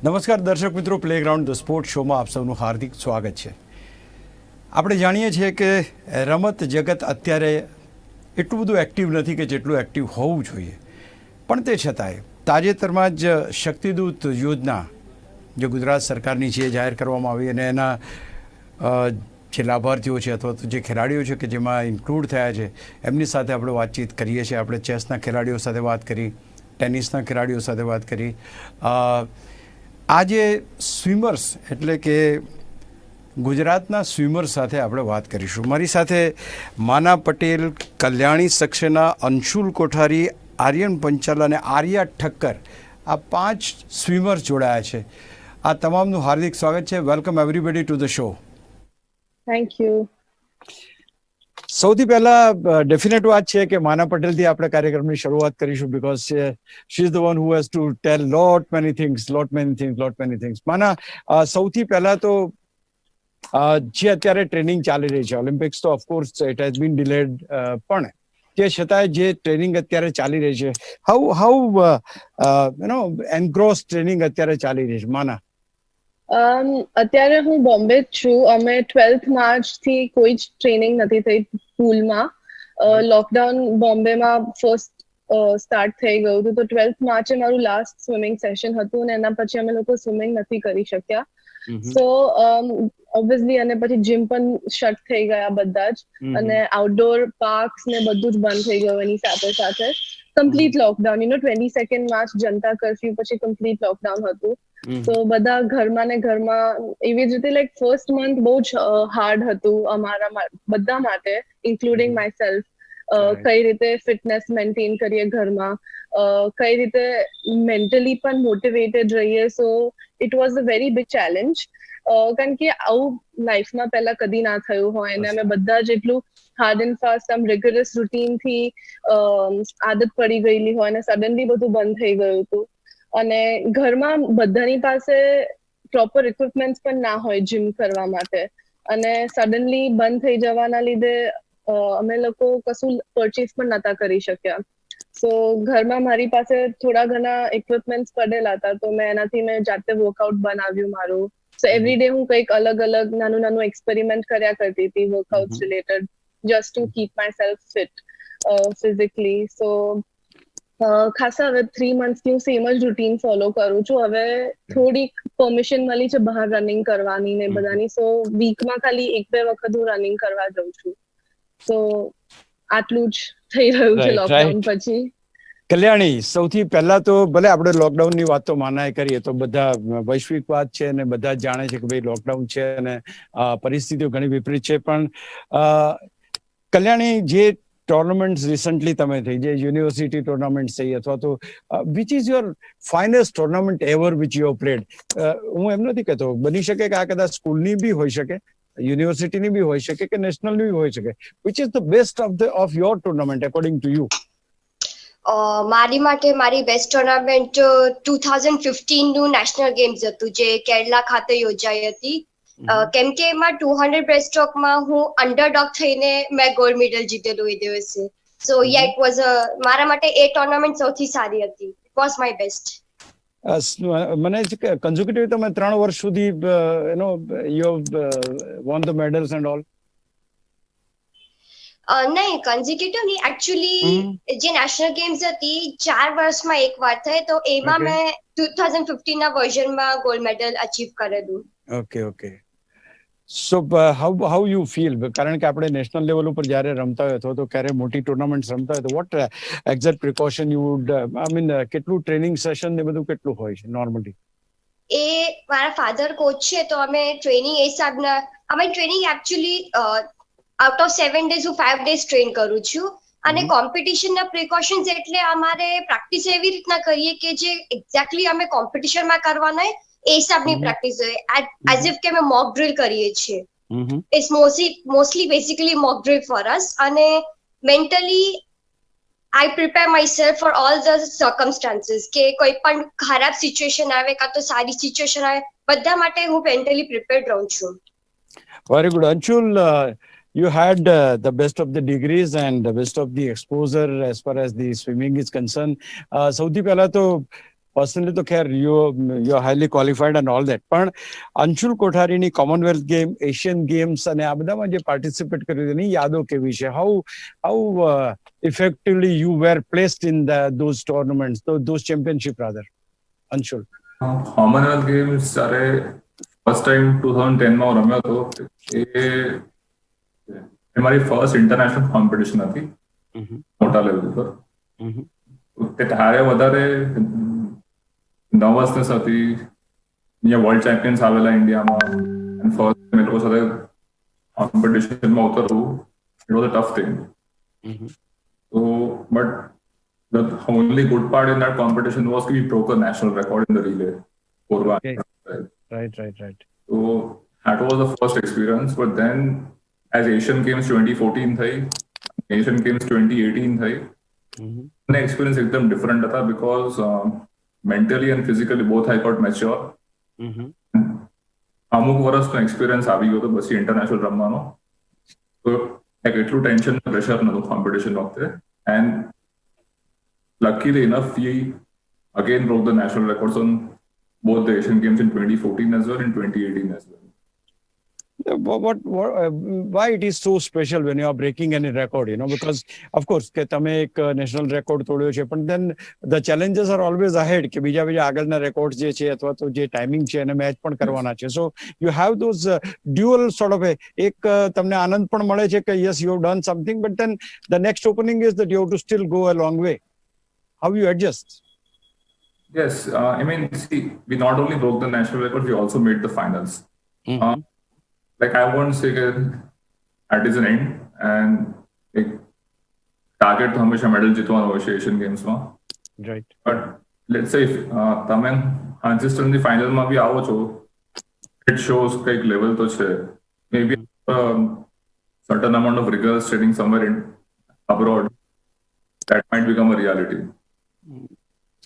નમસ્કાર દર્શક મિત્રો, પ્લેગ્રાઉન્ડ ધ સ્પોર્ટ શોમાં આપ સૌનું હાર્દિક સ્વાગત છે. આપણે જાણીએ છીએ કે રમત જગત અત્યારે એટલું બધું એક્ટિવ નથી કે જેટલું એક્ટિવ હોવું જોઈએ, પણ તે છતાંય તાજેતરમાં જ શક્તિદૂત યોજના જે ગુજરાત સરકારની છે જાહેર કરવામાં આવી અને એના જે લાભાર્થીઓ છે અથવા તો જે ખેલાડીઓ છે કે જેમાં ઇન્ક્લુડ થયા છે એમની સાથે આપણે વાતચીત કરીએ છીએ. આપણે ચેસના ખેલાડીઓ સાથે વાત કરી, ટેનિસના ખેલાડીઓ સાથે વાત કરી. આજે સ્વિમર્સ એટલે કે ગુજરાતના સ્વિમર્સ સાથે આપણે વાત કરીશું. મારી સાથે માના પટેલ, કલ્યાણી સક્સેના, અંશુલ કોઠારી, આર્યન પંચાલ અને આર્યા ઠક્કર, આ 5 સ્વિમર્સ જોડાયા છે. આ તમામનું હાર્દિક સ્વાગત છે. Welcome everybody to the show. Thank you. સૌથી પહેલા ડેફિનેટ વાત છે કે માના પટેલથી આપણે કાર્યક્રમની શરૂઆત કરીશું, because she is the one who has to tell lot many things. Mana, સૌથી પહેલા તો જે અત્યારે ટ્રેનિંગ ચાલી રહી છે, ઓલિમ્પિક્સ તો of course it has been delayed, પણ તે છતાંય જે ટ્રેનિંગ અત્યારે ચાલી રહી છે, હાઉ એન્ગ્રોસ ટ્રેનિંગ અત્યારે ચાલી રહી છે માના? અત્યારે હું બોમ્બે જ છું. અમે 12th માર્ચથી કોઈ જ ટ્રેનિંગ નથી થઈ પૂલમાં. લોકડાઉન બોમ્બેમાં ફર્સ્ટ સ્ટાર્ટ થઈ ગયું હતું, તો 12th માર્ચે મારું લાસ્ટ સ્વિમિંગ સેશન હતું અને એના પછી અમે લોકો સ્વિમિંગ નથી કરી શક્યા. સો ઓબ્વિયસલી અને પછી જીમ પણ શટ થઈ ગયા બધા જ, અને આઉટડોર પાર્ક્સ ને બધું જ બંધ થઈ ગયું એની સાથે સાથે. કમ્પ્લીટ લોકડાઉન, 22nd માર્ચ જનતા કર્ફ્યુ પછી કમ્પ્લીટ લોકડાઉન હતું. તો બધા ઘરમાં ને ઘરમાં એવી જ રીતે લાઈક ફર્સ્ટ મંથ બહુ જ હાર્ડ હતું અમારા બધા માટે, ઇન્ક્લુડિંગ માય સેલ્ફ. કઈ રીતે ફિટનેસ મેન્ટેન કરીએ ઘરમાં, કઈ રીતે મેન્ટલી પણ મોટિવેટેડ રહીએ. So it was a very big challenge, કારણ કે આવું લાઈફમાં પહેલા કદી ના થયું હોય અને અમે બધા જ એટલું હાર્ડ એન્ડ ફાસ્ટ આમ રિગરસ રૂટીનથી આદત પડી ગયેલી હોય અને સડનલી બધું બંધ થઈ ગયું હતું. અને ઘરમાં બધાની પાસે પ્રોપર ઇક્વિપમેન્ટ્સ પણ ના હોય જીમ કરવા માટે, અને સડનલી બંધ થઈ જવાના લીધે અમે લોકો કશું પરચેસ પણ નતા કરી શક્યા. સો ઘરમાં મારી પાસે થોડા ઘણા ઇક્વિપમેન્ટ્સ પડેલા હતા, તો મેં જાતે વર્કઆઉટ બનાવ્યું મારું. સો એવરી ડે હું કંઈક અલગ અલગ નાનું એક્સપેરિમેન્ટ કર્યા કરતી હતી workouts related, just to keep myself fit physically. So ખાસા હવે 3 મંથથી હું સેમ જ રૂટીન ફોલો કરું છું. હવે થોડીક પરમિશન મળી છે બહાર રનિંગ કરવાની ને બધાની, સો વીકમાં ખાલી 1-2 વખત હું રનિંગ કરવા જાઉં છું. સો આટલું જ થઈ રહ્યું છે લોકડાઉન પછી. કલ્યાણી, સૌથી પહેલા તો ભલે આપણે લોકડાઉનની વાત તો માનાએ કરીએ તો બધા વૈશ્વિક વાત છે અને બધા જ જાણે છે કે ભાઈ લોકડાઉન છે અને પરિસ્થિતિઓ ઘણી વિપરીત છે, પણ કલ્યાણી, જે ટુર્નામેન્ટ રિસન્ટલી તમે થઈ, જે યુનિવર્સિટી ટુર્નામેન્ટ થઈ, અથવા તો which is your finest tournament ever which you have played? હું એમ નથી કહેતો, બની શકે કે આ કદાચ સ્કૂલની બી હોઈ શકે, યુનિવર્સિટીની બી હોઈ શકે કે નેશનલની બી હોઈ શકે. Which is the best of your tournament according to you? મારી માટે મારી બેસ્ટ ટુર્નામેન્ટ 2015 નું નેશનલ ગેમ્સ હતું, જે કેરલા ખાતે યોજાઈ હતી. કેમ કે એમાં 200 બ્રેસ્ટસ્ટ્રોકમાં હું અંડરડોગ થઈને મેં ગોલ્ડ મેડલ જીતેલું એ દિવસે. સો યા ઇટ વોઝ મારા માટે એ ટુર્નામેન્ટ સૌથી સારી હતી. It was my best. મને કન્ઝ્યુકેટિવ તમે 3 વર્ષ સુધી you won the medals and all? નહીં, કન્ઝિક્યુટિવ નહીં. એકચ્યુઅલી જે નેશનલ ગેમ્સ હતી 4 વર્ષમાં એક વાર થાય, તો એમાં મેં 2015 ના વર્ઝનમાં ગોલ્ડ મેડલ અચીવ કરેલું. Okay. So how you feel? કારણ કે આપણે નેશનલ લેવલ ઉપર જ્યારે રમતા હોય તો ક્યારે મોટી ટુર્નામેન્ટ રમતા હોય તો what exact precaution you would, I mean કેટલું ટ્રેનિંગ સેશન ને બધું કેટલું હોય છે નોર્મલી? એ મારા ફાધર કોચ છે, તો અમે ટ્રેનિંગ એ હિસાબના, અમારી training actually out of 7 days હું 5 days ટ્રેન કરું છું. અને કોમ્પિટિશનના પ્રિકોશન્સ એટલે અમારે પ્રેક્ટિસ એવી રીતના કરીએ કે જે એક્ઝેક્ટલી અમે કોમ્પિટિશનમાં કરવાના એ હિસાબની પ્રેક્ટિસ હોય, એઝ ઇફ કે અમે મોક ડ્રિલ કરીએ છીએ. It's mostly basically mock drill for us. અને mentally I prepare myself for all the circumstances, કે કોઈ પણ ખરાબ સિચ્યુએશન આવે કાં તો સારી સિચ્યુએશન આવે, બધા માટે હું મેન્ટલી પ્રિપેર્ડ રહું છું. Very good. Anshul, you had the best of the degrees and the best of the exposure as far as the swimming is concerned. સૌથી પહેલા તો પર્સનલી તો ખેર you are highly qualified and all that, પણ અંશુલ કોઠારીની Commonwealth game, Asian games અને આ બધામાં જે પાર્ટિસિપેટ કર્યું એની યાદો કેવી છે? How effectively you were placed in those tournaments, those championship rather, Anshul? Commonwealth games જ્યારે ફર્સ્ટ ટાઈમ 2010 માં રમ્યો હતો, એ મારી ફર્સ્ટ ઇન્ટરનેશનલ કોમ્પિટિશન હતી મોટા લેવલ પર. ત્યારે વધારે નર્વસનેસ હતી. અહીંયા વર્લ્ડ ચેમ્પિયન્સ આવેલા ઇન્ડિયામાં, અને ફર્સ્ટ ટાઈમ એ લોકો સાથે કોમ્પિટિશનમાં ઉતરવું, it was a tough thing. So, but the only good part in that competition was we broke a national record in the relay. Okay. Right. So that was the first experience. But then, as Asian Games 2014 thai, Asian Games 2018 thai, the experience एकदम different था, because mentally and physically both I got mature. અમુક વર્ષનો experience આવી ગયો હતો પછી international રમવાનો, તો એટલું ટેન્શન પ્રેશર નહોતું કોમ્પિટિશન વખતે. And luckily enough we again broke the national records on both the Asian Games in 2014 as well and 2018 as well. Why it is so special when you are breaking any record, because of course કે તમે એક national record તોડ્યો છે, પણ then the challenges are always ahead કે બીજા આગળના record જે છે અથવા તો જે ટાઈમિંગ છે એને મેચ પણ કરવાના છે. So you have those dual sort of એક તમને આનંદ પણ મળે છે કે yes you have done something, but then the next opening is that you have to still go a long way. How you adjust? Yes, I mean, see, we not only broke the national record, we also made the finals. Like I won't say that at is an end, and like target to हमेशा medal जीतवाना હોય છે Asian Games માં. Right. But let's say if તમે consistently final માં બી આવો છો, it shows કઈક level તો છે. Maybe certain amount of rigorous training somewhere in abroad that might become a reality.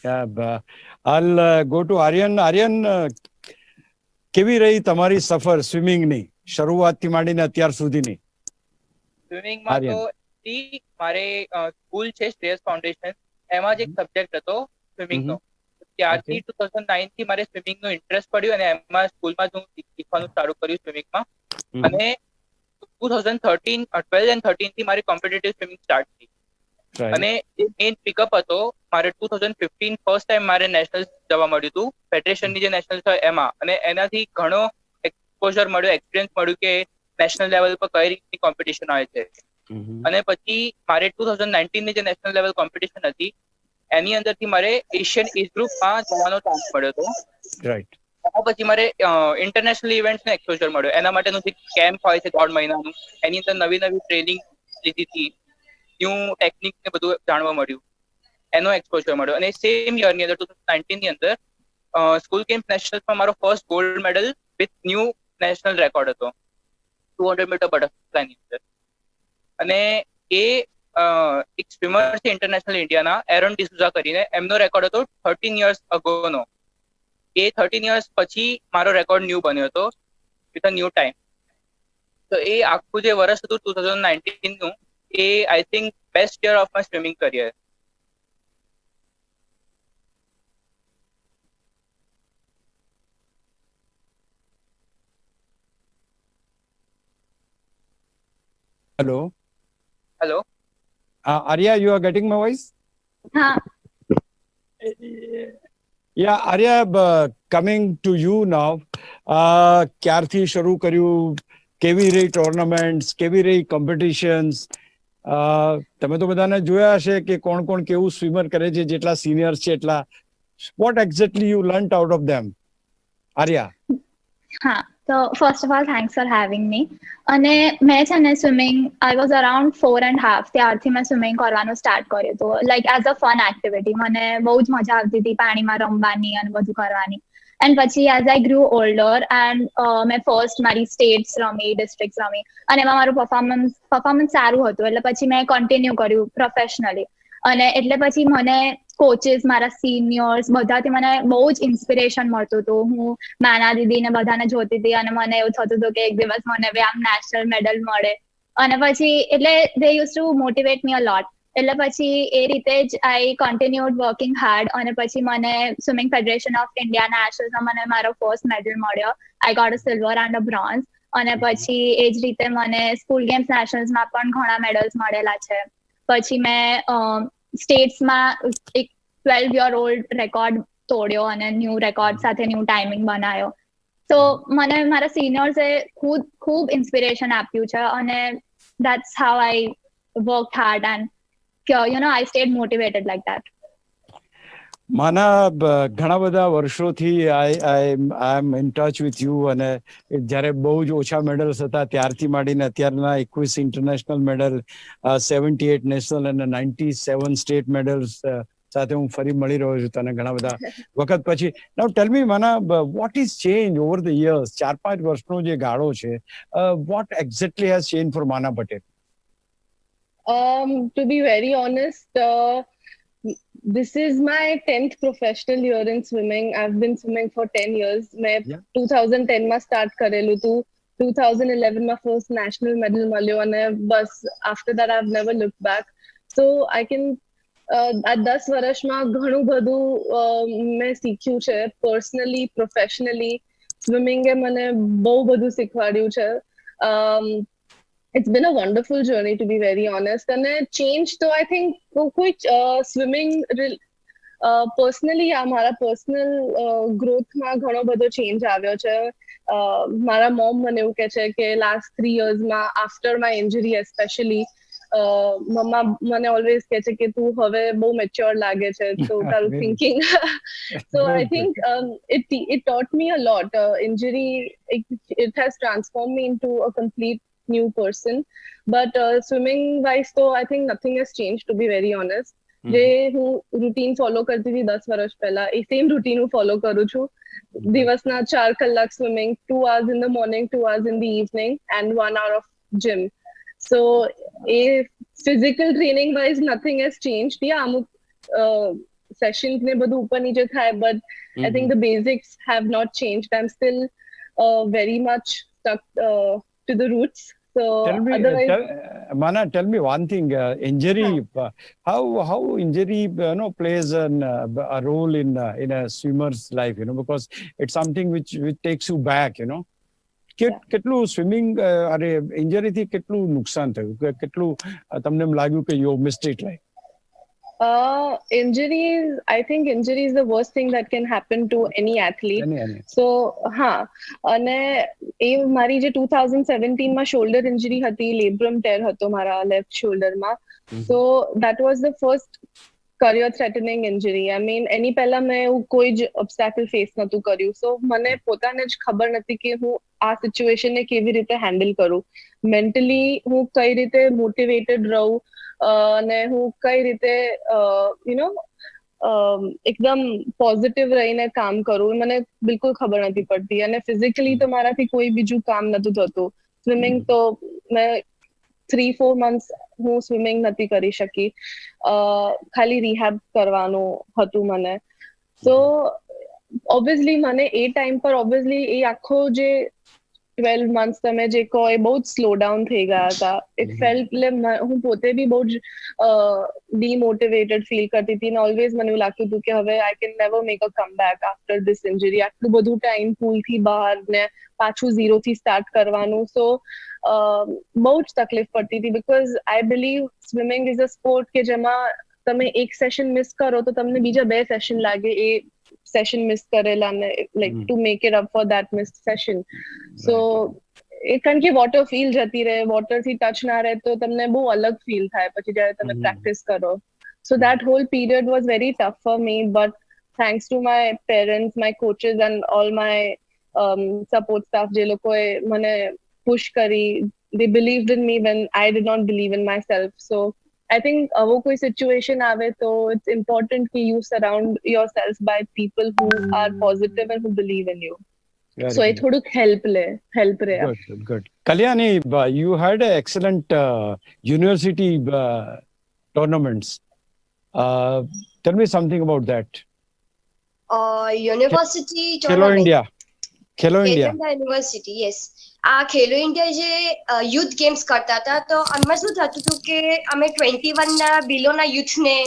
Yeah, I'll go to Aryan. Aryan, કેવી રહી તમારી સફર સ્વિમિંગની, શરૂઆતથી માંડીને અત્યાર સુધીની? સ્વિમિંગમાં તો મારે સ્કૂલ છે શ્રેયસ ફાઉન્ડેશન, એમાં જ એક સબ્જેક્ટ હતો સ્વિમિંગનો. ત્યારથી 2009 થી મારે સ્વિમિંગનો ઇન્ટરેસ્ટ પડ્યો અને એમાં સ્કૂલમાં જ હું શીખવાનું ચાલુ કર્યું સ્વિમિંગમાં. અને 2013, 12 and 13 થી મારી કોમ્પિટિટિવ સ્વિમિંગ સ્ટાર્ટ થઈ. અને જે મેઇન પિકઅપ હતો મારે 2015 ફર્સ્ટ ટાઈમ મારે નેશનલ જવા મળ્યું હતું, ફેડરેશનની જે નેશનલ છે એમાં. અને એનાથી ઘણો એક્સપોઝર મળ્યો, એક્સપિરિયન્સ મળ્યું કે નેશનલ લેવલ પર કઈ રીતની કોમ્પિટિશન આવે છે. અને પછી મારે 2019 ની જે નેશનલ લેવલ કોમ્પિટિશન હતી એની અંદરથી મારે એશિયન એજ ગ્રુપમાં જવાનો ચાન્સ મળ્યો હતો. રાઈટ. એના પછી મારે ઇન્ટરનેશનલ ઇવેન્ટ્સનો એક્સપોઝર મળ્યો. એના માટેનું જે કેમ્પ હોય છે 3 મહિનાનું, એની અંદર નવી ટ્રેનિંગ લીધી હતી, ન્યૂ ટેકનિક ને બધું જાણવા મળ્યું, એનો એક્સપોઝર મળ્યો. અને સેમ યરની અંદર 2019 ની અંદર સ્કૂલ ગેમ્સ નેશનલ્સમાં મારો first gold medal with new national record હતો 200 મીટર બટરફ્લાયની અંદર. અને એ એક સ્વિમર છે ઇન્ટરનેશનલ ઇન્ડિયાના, એરન ડિસુઝા કરીને, એમનો રેકોર્ડ હતો 13 years અગોનો. એ 13 years પછી મારો રેકોર્ડ ન્યૂ બન્યો હતો વિથ અ ન્યૂ ટાઈમ. તો એ આખું જે વર્ષ હતું 2019 નું, એ I think best year of my swimming career. Hello. Arya, you are getting my voice? Yeah, Arya, coming to you now. ક્યારથી શરૂ કર્યું, કેવી રહી ટુર્નામેન્ટ્સ, કેવી રહી કોમ્પિટિશન્સ? તમે તો બધાને જોયા હશે કે કોણ કોણ કેવું સ્વિમર કરે છે, જેટલા સિનિયર્સ છે એટલા. What exactly you learnt out of them? Arya. So first of all, thanks for having me. અને મેં છે ને સ્વિમિંગ, આઈ વોઝ અરાઉન્ડ 4.5 ત્યારથી મેં સ્વિમિંગ કરવાનું સ્ટાર્ટ કર્યું હતું, like as a fun activity. મને બહુ જ મજા આવતી હતી પાણીમાં રમવાની અને બધું કરવાની. એન્ડ પછી એઝ આઈ ગ્રુ ઓલ્ડર એન્ડ મેં ફર્સ્ટ મારી સ્ટેટ્સ રમી, ડિસ્ટ્રિક્ટ રમી, અને એમાં મારું પરફોર્મન્સ સારું હતું. એટલે પછી મેં કન્ટિન્યુ કર્યું પ્રોફેશનલી. અને એટલે પછી મને કોચિસ, મારા સિનિયર્સ બધાથી મને બહુ જ ઇન્સ્પિરેશન મળતું હતું. હું નાના દીદીને બધાને જોતી હતી અને મને એવું થતું હતું કે એક દિવસ મને બી આમ નેશનલ મેડલ મળે. અને પછી એટલે દે યુઝ ટુ મોટિવેટ મી અ લોટ. એટલે પછી એ રીતે જ આઈ કન્ટિન્યુડ વર્કિંગ હાર્ડ અને પછી મને સ્વિમિંગ ફેડરેશન ઓફ ઇન્ડિયા નેશનલ્સમાં મને મારો ફર્સ્ટ મેડલ મળ્યો. I got a silver and a bronze. અને પછી એ જ રીતે મને સ્કૂલ ગેમ્સ નેશનલ્સમાં પણ ઘણા મેડલ્સ મળેલા છે. પછી મેં સ્ટેટ્સમાં એક 12-year-old રેકોર્ડ તોડ્યો અને ન્યૂ રેકોર્ડ સાથે ન્યૂ ટાઈમિંગ બનાવ્યો. તો મને મારા સિનિયર્સે ખૂબ ઇન્સ્પિરેશન આપ્યું છે અને that's how I worked hard and I stayed motivated like that. માના ઘણા બધા વર્ષોથી આઈ એમ ઇન ટચ વિથ યુ, અને જ્યારે બહુ જ ઓછા મેડલ્સ હતા ત્યારથી માંડીને અત્યારના 21 ઇન્ટરનેશનલ મેડલ, 78 નેશનલ અને 97 સ્ટેટ મેડલ્સ સાથે હું ફરી મળી રહ્યો છું તને ઘણા બધા વખત પછી. નાઉ tell me Mana, what is change over the years? 4-5 વર્ષનો જે ગાળો છે, what exactly has change for Mana Patel? To be very honest, this is my 10th professional year in swimming. I've been swimming for 10 years. मैं 2010 માં start કરેલું હતું. 2011 માં first national medal મળ્યો અને બસ after that I've never looked back. So I can આ 10 વર્ષમાં ઘણું બધું મેં શીખ્યું છે પર્સનલી, પ્રોફેશનલી. સ્વિમિંગે મને બહુ બધું શીખવાડ્યું છે. It's been a wonderful journey, to be very honest. And change તો I think કોઈ swimming personally મારા personal growthમાં ઘણો બધો change આવ્યો છે. મારા mom મને એવું કહે છે કે last 3 yearsમાં after my injury especially, મમ્મા મને ઓલવેઝ કહે છે કે તું હવે બહુ મેચ્યોર લાગે છે, તો તારું thinking. So I think it taught me a lot. Injury, it has transformed me into a complete new person. But swimming wise તો I think nothing has changed, to be very honest. જે હું routine follow કરતી હતી 10 વર્ષ પહેલા, એ same routine હું follow કરું છું. દિવસના 4 કલાક swimming, 2 hours in the morning, 2 hours in the evening and 1 hour of gym. So a physical training wise nothing has changed. Yeah, અમુક sessions ને બધું ઉપર નીચે થાય, but I think the basics have not changed. I'm still very much stuck to the roots. So otherwise, Mana, tell me one thing. Injury, how injury plays a role in a swimmer's life, because it's something which takes you back, કેટલું swimming અરે ઇન્જરીથી કેટલું નુકસાન થયું, કેટલું તમને એમ લાગ્યું કે you missed it? Like injuries, I think injury is the worst thing that can happen to any athlete. So અને એ મારી જે 2017 માં શોલ્ડર ઇન્જરી હતી, લેબ્રમ ટેર હતો મારા left શોલ્ડરમાં. So that was the first career threatening injury. I mean, એની પહેલા મેં કોઈ જ obstacle face નતું કર્યું. So મને પોતાને જ ખબર નથી કે હું આ સિચ્યુએશનને કેવી રીતે હેન્ડલ કરું. મેન્ટલી હું કઈ રીતે મોટિવેટેડ રહું અને હું કઈ રીતે એકદમ પોઝિટિવ રહીને કામ કરું, મને બિલકુલ ખબર નથી પડતી. અને ફિઝિકલી તો મારાથી કોઈ બીજું કામ નતું થતું. સ્વિમિંગ તો મેં 3-4 months હું સ્વિમિંગ નથી કરી શકી. ખાલી રિહેબ કરવાનું હતું મને. સો ઓબ્વિયસલી મને એ ટાઈમ પર ઓબ્વિયસલી એ આખો જે 12 months તમે જે કહો એ બહુ જ સ્લો ડાઉન થઈ ગયા હતા. ઇટ ફેલ્ટ, હું પોતે બી બહુ જ ડીમોટિવેટેડ ફીલ કરતી હતી. અને ઓલવેઝ મને એવું લાગતું હતું કે હવે I can never make a comeback after this injury. આટલું બધું ટાઈમ પૂલથી બહાર ને પાછું ઝીરોથી સ્ટાર્ટ કરવાનું. સો બહુ જ તકલીફ પડતી હતી, because I believe swimming is a sport કે જેમાં તમે એક સેશન મિસ કરો તો તમને બીજા 2 સેશન લાગે એ સેશન મિસ કરેલા ને, like to make it up for that missed session. So એ કારણ કે વોટર ફીલ જતી રહે, વોટરથી ટચ ના રહે તો તમને બહુ અલગ ફીલ થાય પછી જ્યારે તમે પ્રેક્ટિસ કરો. So that whole period was very tough for me, but thanks to my parents, my coaches and all my support staff, જે લોકોએ મને પુશ કરી. they believed in me when I did not believe in myself. So I think wo koi situation aave to it's important that you surround yourself by people who are positive and who believe in you. Very so it thodu help re. Good. Kalyani, you had an excellent university tournaments. Tell me something about that. University Chalo India. Khelo Khelo India. India university yes. આ ખેલો India જે youth games કરતા હતા તો આમાં શું થતું હતું કે અમે 21 ના બિલોના યુથને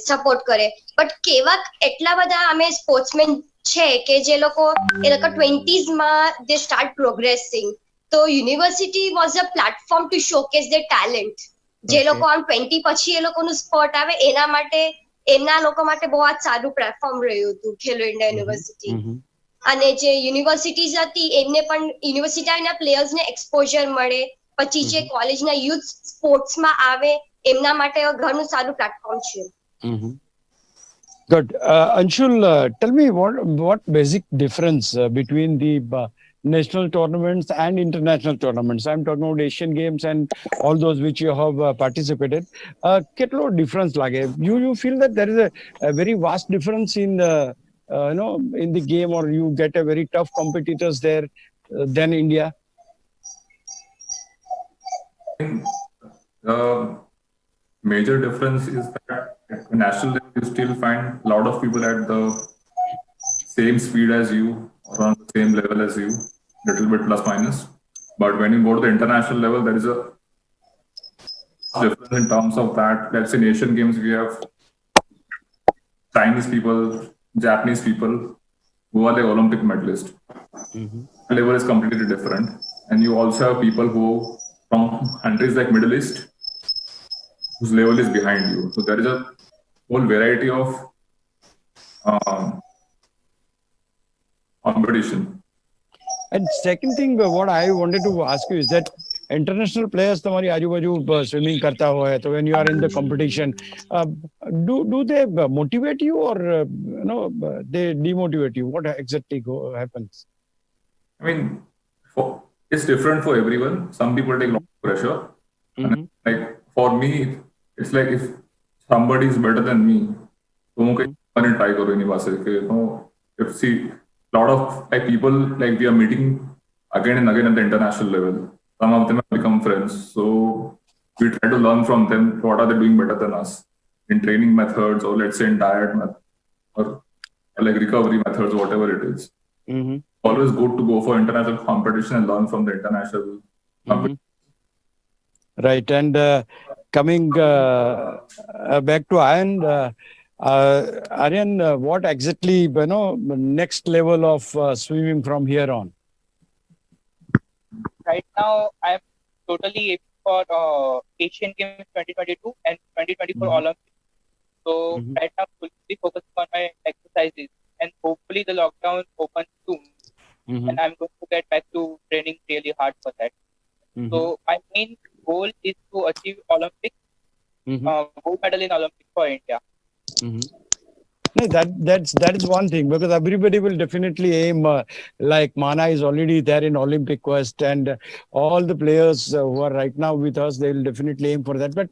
સપોર્ટ કરે, બટ કેવા એટલા બધા અમે સ્પોર્ટ્સમેન છે કે જે લોકો 20s માં દે સ્ટાર્ટ પ્રોગ્રેસિંગ, તો university was a platform to showcase the talent. જે Okay. લોકો આમ 20 પછી એ લોકોનું સ્પોર્ટ આવે એમના લોકો માટે બહુ જ સારું પ્લેટફોર્મ રહ્યું હતું ખેલો ઇન્ડિયા યુનિવર્સિટી. અને જે યુનિવર્સિટીઝ હતી એમને પણ યુનિવર્સિટીના પ્લેયર્સને એક્સપોઝર મળે, પછી જે કોલેજના યુથ સ્પોર્ટ્સમાં આવે એમના માટે ઘણું સારું પ્લેટફોર્મ છે. Good. Anshul, tell me what basic difference between the national tournaments and international tournaments. I'm talking about Asian Games and all those which you have participated. Ketlo difference lage? You feel that there is a very vast difference in in the game, or you get a very tough competitors there than India? The major difference is that at national level you still find a lot of people at the same speed as you or on the same level as you, little bit plus minus. But when you go to the international level, there is a difference in terms of that. Let's say in Asian Games we have Chinese people, Japanese people who are the Olympic medalists. The level is completely different, and you also have people who from countries like Middle East whose level is behind you. So there is a whole variety of competition. And second thing, what I wanted to ask you is that international players તમારી આજુબાજુ swimming કરતા હોય, so when you are in the competition, do they motivate you, or they demotivate you? What exactly happens? I mean, it's different for everyone. Some people take a lot of pressure. And like for me, it's like if somebody is better than me, so I try karo any base ke if see lot of like people like we are meeting again and again at the international level. Some of them have become friends, so we try to learn from them what are they doing better than us in training methods, or let's say in diet or like recovery methods, whatever it is. Always good to go for international competition and learn from the international competition. Right. And coming back to Aryan, what exactly next level of swimming from here on? Right now, I am totally aiming for Asian Games 2022 and 2024 Olympics. So right now, fully focusing on my exercises, and hopefully the lockdown opens soon, and I'm going to get back to training really hard for that. So my main goal is to achieve Olympics, gold medal in Olympics for India. No, that is one thing, because everybody will definitely aim, like Mana is already there in Olympic quest, and all the players who are right now with us, they will definitely aim for that. But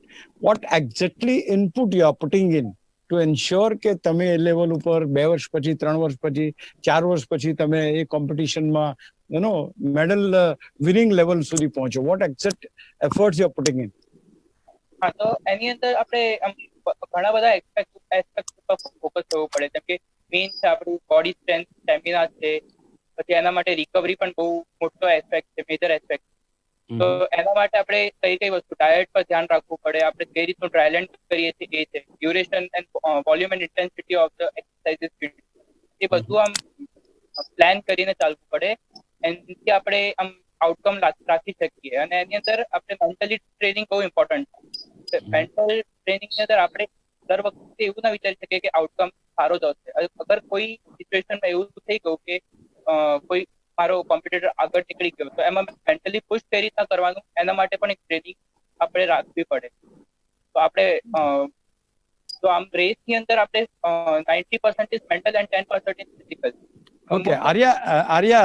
what exactly input you are putting in to ensure કે તમે એ level ઉપર 2 વર્ષ પછી 3 વર્ષ પછી 4 વર્ષ પછી તમે એ કોમ્પિટિશનમાં મેડલ વિનિંગ લેવલ સુધી પહોંચો? What exact efforts you are putting in? હા, તો એની અંદર આપણે ઘણા બધા એસ્પેક્ટ પર ફોકસ કરવું પડે, જેમ કે મેઇન છે આપણું બોડી સ્ટ્રેન્થ, સ્ટેમિના છે, પછી એના માટે રિકવરી પણ બહુ મોટો એસ્પેક્ટ છે, મેજર એસ્પેક્ટ. તો એના માટે આપણે કઈ વસ્તુ ડાયટ પર ધ્યાન રાખવું પડે, આપણે કઈ રીતનું ડ્રાય લેન્ડ કરીએ છીએ એ છે, duration and volume and intensity of the exercises, એ બધું આમ પ્લાન કરીને ચાલવું પડે, એનાથી આપણે આમ આઉટકમ રાખી શકીએ. અને એની અંદર આપણે મેન્ટલી ટ્રેનિંગ બહુ ઇમ્પોર્ટન્ટ છે. મેન્ટલ ટ્રેનિંગની અંદર આપણે દર વખતે એવું ના વિચારી શકીએ કે આઉટકમ સારો જ આવશે. અગર કોઈ સિચ્યુએશનમાં એવું થઈ ગયું કે કોઈ મારો કોમ્પિટિટર આગળ નીકળી ગયો, તો એમાં મેન્ટલી પુશ કઈ રીતના કરવાનું, એના માટે પણ એક ટ્રેનિંગ આપણે રાખવી પડે. તો આપણે તો આમ રેસની અંદર આપણે 90% is mental and 10% is physical. Okay, Arya,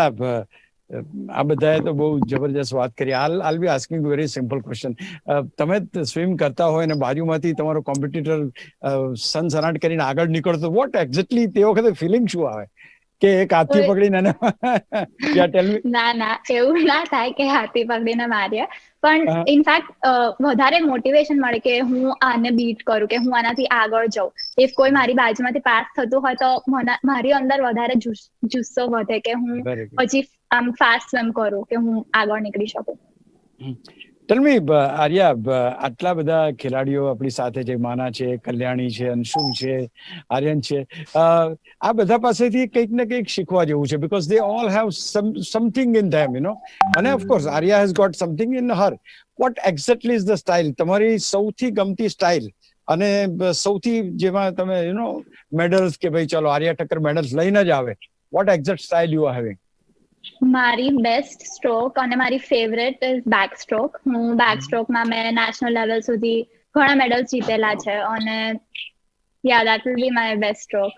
આ બધાએ તો બહુ જબરજસ્ત વાત કરી. I'll be asking a very simple question. તમે સ્વિમ કરતા હોય અને બાજુમાંથી તમારો કોમ્પિટિટર સનસનાટ કરીને આગળ નીકળતો, વોટ એક્ઝેક્ટલી તે વખતે ફિલિંગ શું આવે? કે એક હાથી કોઈ- પકડીને યા ટેલ મી. ના એવું ના થાય કે હાથી પકડીને મારીએ, પણ હા. ઇનફેક્ટ વધારે મોટિવેશન મળે કે હું આને બીટ કરું, કે હું આનાથી આગળ જાઉં. ઇફ કોઈ મારી બાજુમાંથી પાસ થતું હોય તો મારી અંદર વધારે જુસ્સો વધે કે હું વેરી ગુડ. પછી આમ ફાસ્ટ સ્વિમ કરું, કે હું આગળ નીકળી શકું. ટેલ મી આર્યા, આટલા બધા ખેલાડીઓ આપણી સાથે છે, માના છે, કલ્યાણી છે, અંશુલ છે, આર્યન છે, આ બધા પાસેથી કંઈક ને કંઈક શીખવા જેવું છે, because they all have something in them, અને of course Arya has got something in her. What exactly is the style, તમારી સૌથી ગમતી સ્ટાઇલ, અને સૌથી જેમાં તમે મેડલ્સ, કે ભાઈ ચલો આર્યા ઠક્કર મેડલ્સ લઈને જ આવે, what exact style you are having? મારી બેસ્ટ સ્ટ્રોક અને મારી ફેવરેટ ઇઝ બેક સ્ટ્રોક. હું બેક સ્ટ્રોકમાં મેં નેશનલ લેવલ સુધી ઘણા મેડલ્સ જીતેલા છે, અને yeah that will be my best stroke.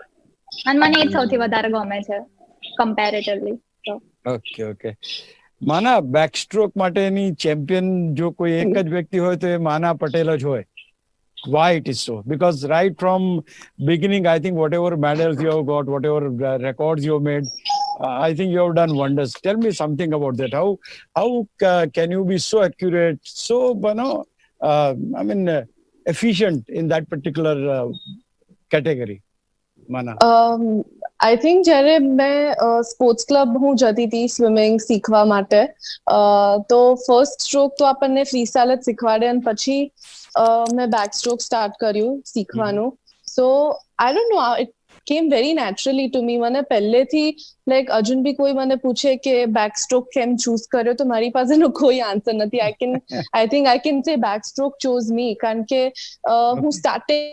અને મને એ સૌથી વધારે ગમે છે comparatively. Okay. Maana, back stroke માટેની ચેમ્પિયન જો કોઈ એક જ વ્યક્તિ હોય તો એ માના પટેલ જ હોય. Why it is so? Because right from beginning, I think whatever medals you have got, whatever records you have made, I think you have done wonders. Tell me something about that. How can you be so accurate, so efficient in that particular category, Mana? I think જ્યારે મેં sports club હું જતી હતી swimming શીખવા માટે, તો first stroke તો આપણને ફ્રીસ્ટાઇલ જ શીખવાડે, અને પછી મેં બેક સ્ટ્રોક સ્ટાર્ટ કર્યું શીખવાનું. સો આઈ ડોન્ટ નો, ઇટ કેમ વેરી નેચરલી ટુ મી. મને પહેલેથી લાઈક અર્જુન બી કોઈ મને પૂછે કે બેક સ્ટ્રોક કેમ ચૂઝ કર્યો, તો મારી પાસેનો કોઈ આન્સર નથી. I think I can say back stroke chose me, કારણ કે હું સ્ટાર્ટિંગ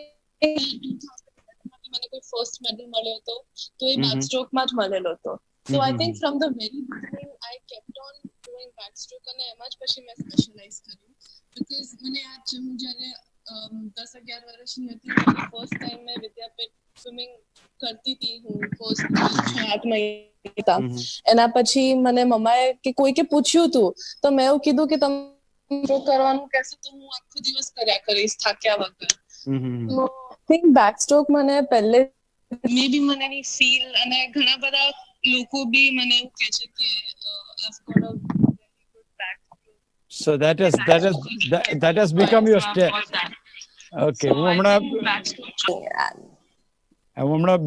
મને કોઈ ફર્સ્ટ મેડલ મળ્યો હતો તો એ બેક સ્ટ્રોકમાં જ મળેલો હતો. So I think from the very beginning I kept on doing back stroke, અને એમાં જ પછી મેં સ્પેશિયલાઇઝ કર્યું. બીકોઝ મને યાદ છે, હું જ્યારે 10-11 વર્ષની હતી ત્યારે ફર્સ્ટ ટાઈમ મેં વિદ્યાપીઠ સ્વિમિંગ કરતી હતી. હું ફર્સ્ટ 6-8 મહિના એના પછી મને મમ્માએ કે કોઈકે પૂછ્યું હતું, તો મેં એવું કીધું કે તમે કરવાનું કહેશો તો હું આખો દિવસ કર્યા કરીશ થાક્યા વગર. થિંક બેક સ્ટ્રોક મને પહેલે મે બી મને એની ફીલ, અને ઘણા બધા લોકો બી મને એવું કહે છે કે I've got a very good back stroke. So that has become your step. Okay. હું હમણાં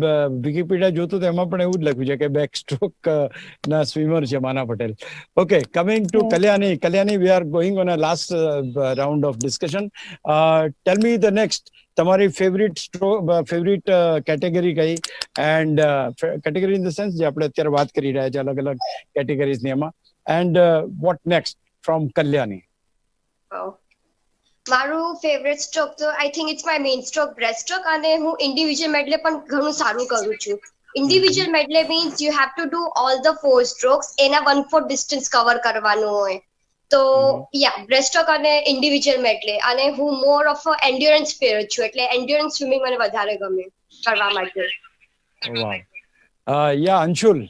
વિકીપીડિયા જોતું તો એમાં પણ એવું જ લખ્યું છે કે બેક સ્ટ્રોક ના સ્વિમર છે Mana Patel. Okay, coming to Kalyani, we are going on a last round of discussion. Tell me the next, તમારી ફેવરિટ કેટેગરી કઈ, and category in the sense જે આપણે અત્યારે વાત કરી રહ્યા છે અલગ અલગ કેટેગરીઝની એમાં, and what next from Kalyani? મારું ફેવરેટ સ્ટ્રોક તો I think it's my main stroke breast stroke, અને હું ઇન્ડિવિજ્યુઅલ મેડલે પણ ઘણું સારું કરું છું. Individual medley means you have to do all the 4 strokes, એના 1/4 ડિસ્ટન્સ કવર કરવાનું હોય. તો યા બ્રેસ્ટ સ્ટ્રોક અને ઇન્ડિવિજ્યુઅલ મેડલે, અને હું more of a endurance player છું, એટલે એન્ડ્યોરન્સ સ્વિમિંગ મને વધારે ગમે કરવા માટે. Yeah, Anshul,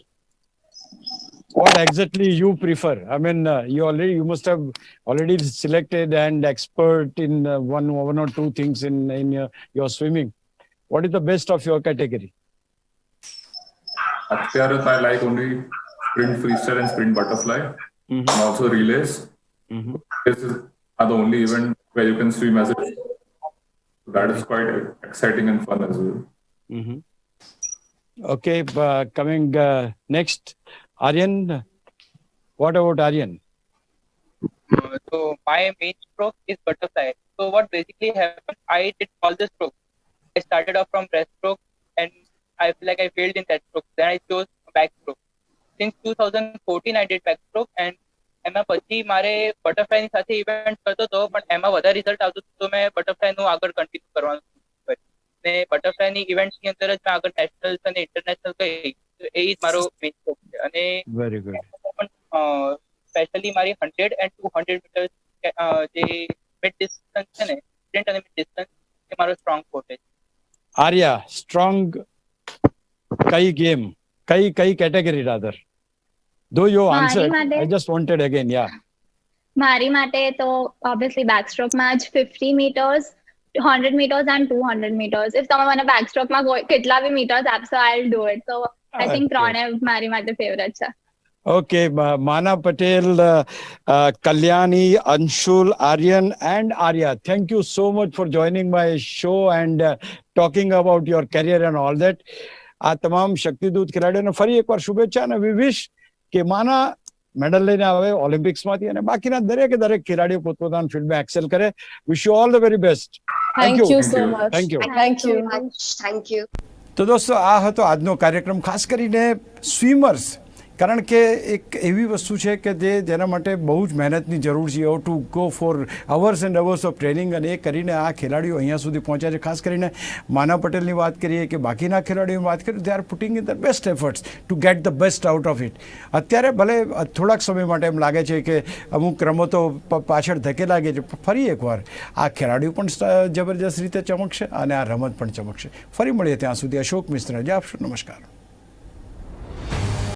what exactly you prefer? I mean, you must have already selected and expert in one or two things in your swimming. What is the best of your category? અત્યારે I like only sprint freestyle and sprint butterfly, and also relays. This are the only event where you can swim as a team. That is quite exciting and fun as well. Okay, coming next, Aryan. What about Aryan? So my main stroke is butterfly. So what basically happened, I did all the strokes. I started off from breaststroke and I feel like I failed in that stroke. Then I chose backstroke. Since 2014 I did backstroke, and એમાં પછી મારે butterfly ની સાથે event કરતો હતો, પણ એમાં વધારે રિઝલ્ટ આવતું હતું, તો મેં બટરફ્લાય નું આગળ કન્ટિન્યુ કરવાનું કર્યું. ને બટરફ્લાય ની ઇવેન્ટ ની અંદર જ મેં આગળ નેશનલ્સ અને ઇન્ટરનેશનલ ગઈ, એ જ મારો મેઇન સ્ટ્રોક છે. અને વેરી ગુડ. સ્પેશિયલી મારી 100 and 200 મીટર્સ જે મિડ ડિસ્ટન્સ છે ને, સ્પ્રિન્ટ અને મિડ ડિસ્ટન્સ, એ મારો સ્ટ્રોંગ ફોર્ટ છે. Arya, strong કઈ ગેમ, કઈ category rather? Though you answered, I just wanted again, yeah. મારી માટે તો ઓબ્વિયસલી બેક સ્ટ્રોકમાં જ 50 metres, 100 meters and 200 meters. If તમે મને બેક સ્ટ્રોકમાં કેટલા બી મીટર્સ આપશો, I'll do it. So I think ત્રણે મારી માટે ફેવરેટ છે. Okay, Mana Patel, Kalyani, Anshul, Aryan, and Arya. Thank you so much for joining my show and talking about your career and all that. આ તમામ શક્તિદૂત ખેલાડીઓને ફરી એકવાર શુભેચ્છા અને વી વિશ કે માના મેડલ લઈને આવે ઓલિમ્પિક્સમાંથી અને બાકીના દરેક ખેલાડીઓ પોતપોતાના ફિલ્ડમાં એક્સેલ કરે. Wish you all the very best. Thank you so much. Thank you. Thank you. Thank you. તો દોસ્તો આ હતો આજનો કાર્યક્રમ, ખાસ કરીને સ્વિમર્સ, કારણ કે એક એવી વસ્તુ છે કે જેના માટે બહુ જ મહેનતની જરૂર છે. You have to go for hours and hours of training, અને એ કરીને આ ખેલાડીઓ અહીંયા સુધી પહોંચ્યા છે. ખાસ કરીને માના પટેલની વાત કરીએ કે બાકીના ખેલાડીઓની વાત કરીએ, they are putting in the best efforts two get the best out of it. અત્યારે ભલે થોડાક સમય માટે એમ લાગે છે કે અમુક રમતો પાછળ ધકેલા ગઈ છે, ફરી એકવાર આ ખેલાડીઓ પણ જબરજસ્ત રીતે ચમકશે અને આ રમત પણ ચમકશે. ફરી મળીએ, ત્યાં સુધી અશોક મિશ્રા રજા આપશો. નમસ્કાર.